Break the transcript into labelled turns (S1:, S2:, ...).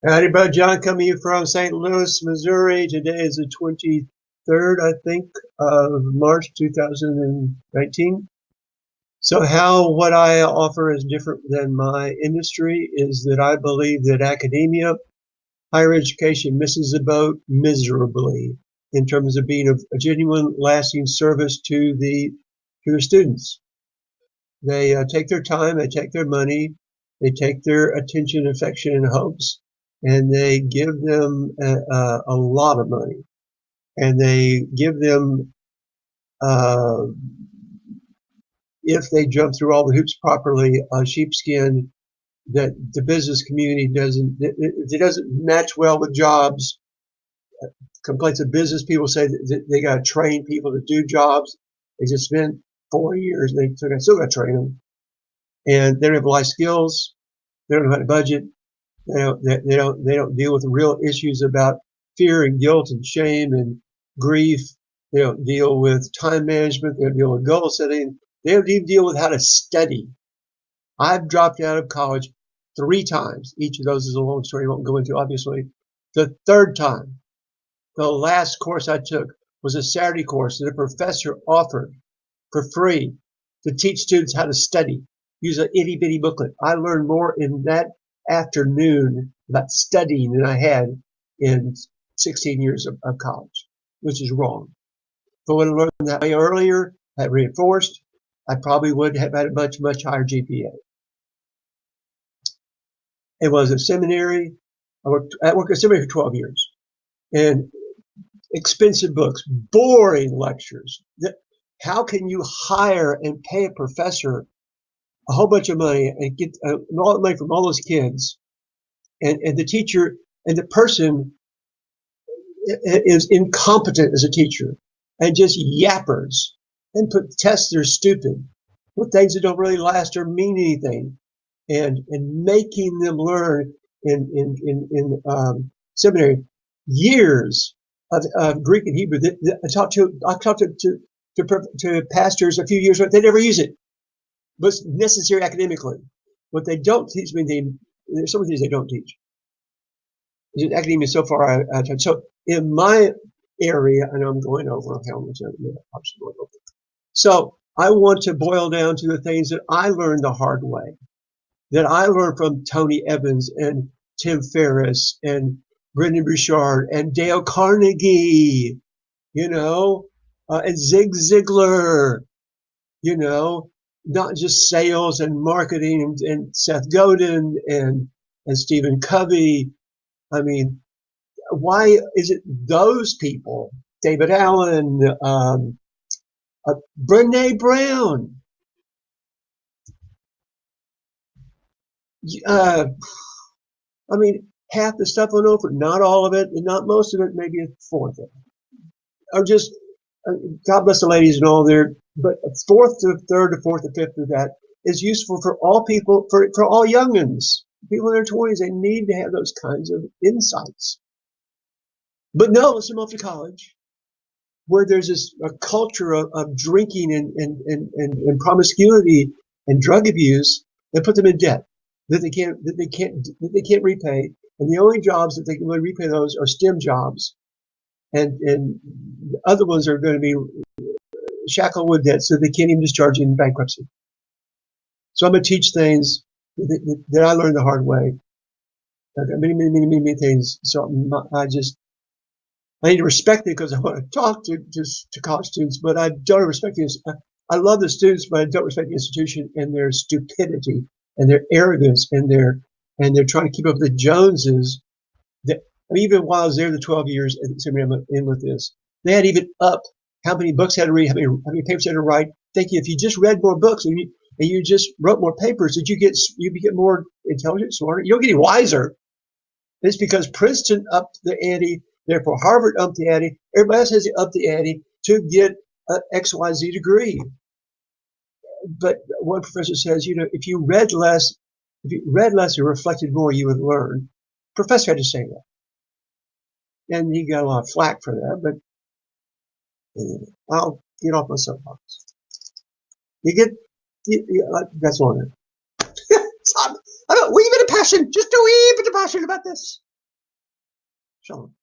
S1: Howdy, Brother John, coming from St. Louis, Missouri. Today is the 23rd, I think, of March 2019. So what I offer is different than my industry is that I believe that academia, higher education misses the boat miserably in terms of being a genuine, lasting service to their students. They take their time, they take their money, they take their attention, affection, and hopes, and they give them a lot of money, and they give them, uh, if they jump through all the hoops properly, a sheepskin that the business community it doesn't match well with jobs. Complaints of business people say that they got to train people to do jobs. They just spent 4 years, and they still got to train them, and they don't have life skills. They don't know how to budget. They don't deal with real issues about fear and guilt and shame and grief. They don't deal with time management. They don't deal with goal setting. They don't even deal with how to study. I've dropped out of college 3 times. Each of those is a long story I won't go into, obviously. The third time, the last course I took was a Saturday course that a professor offered for free to teach students how to study. Use an itty bitty booklet. I learned more in that afternoon about studying than I had in 16 years of college, which is wrong. If I would have learned that way earlier, had reinforced, I probably would have had a much, much higher GPA. It was a seminary. I worked at a seminary for 12 years. And expensive books, boring lectures. How can you hire and pay a professor a whole bunch of money and get all the money from all those kids, and the teacher and the person is incompetent as a teacher and just yappers and put tests that are stupid with things that don't really last or mean anything, and making them learn in seminary years of Greek and Hebrew. I talked to pastors a few years ago. They never use it, but it's necessary academically. What they don't teach, there's some of these they don't teach. Academia so far out. So in my area, I know I'm going over how much I'm going over. So I want to boil down to the things that I learned the hard way, that I learned from Tony Evans and Tim Ferriss and Brendan Burchard and Dale Carnegie, and Zig Ziglar, not just sales and marketing, and Seth Godin and Stephen Covey. I mean, why is it those people, David Allen, Brene Brown, I mean, half the stuff on Oprah, not all of it, and not most of it, maybe a fourth of it, or just, God bless the ladies and all there, but a fourth to a third to fourth to fifth of that is useful for all people, for all youngins. People in their 20s, they need to have those kinds of insights. But no, let's send them off to college, where there's a culture of drinking and promiscuity and drug abuse, and put them in debt that they can't repay. And the only jobs that they can really repay those are STEM jobs, and the other ones are going to be shackled with debt, so they can't even discharge in bankruptcy. So I'm going to teach things that I learned the hard way. Many things. So I need to respect it because I want to talk to college students, but I don't respect the I love the students, but I don't respect the institution and their stupidity and their arrogance and they're trying to keep up with the Joneses. Even while I was there the 12 years at the seminary, I'm in with this. They had even up how many books I had to read, how many papers I had to write. Thinking if you just read more books and you just wrote more papers, did you get more intelligent, smarter? You don't get any wiser. It's because Princeton upped the ante, therefore Harvard upped the ante. Everybody else has to up the ante to get an XYZ degree. But one professor says, if you read less and reflected more, you would learn. Professor had to say that. And he got a lot of flack for that, but I'll get off my soapbox. That's all. I don't, a wee bit of passion, just a wee bit of passion about this. Shalom.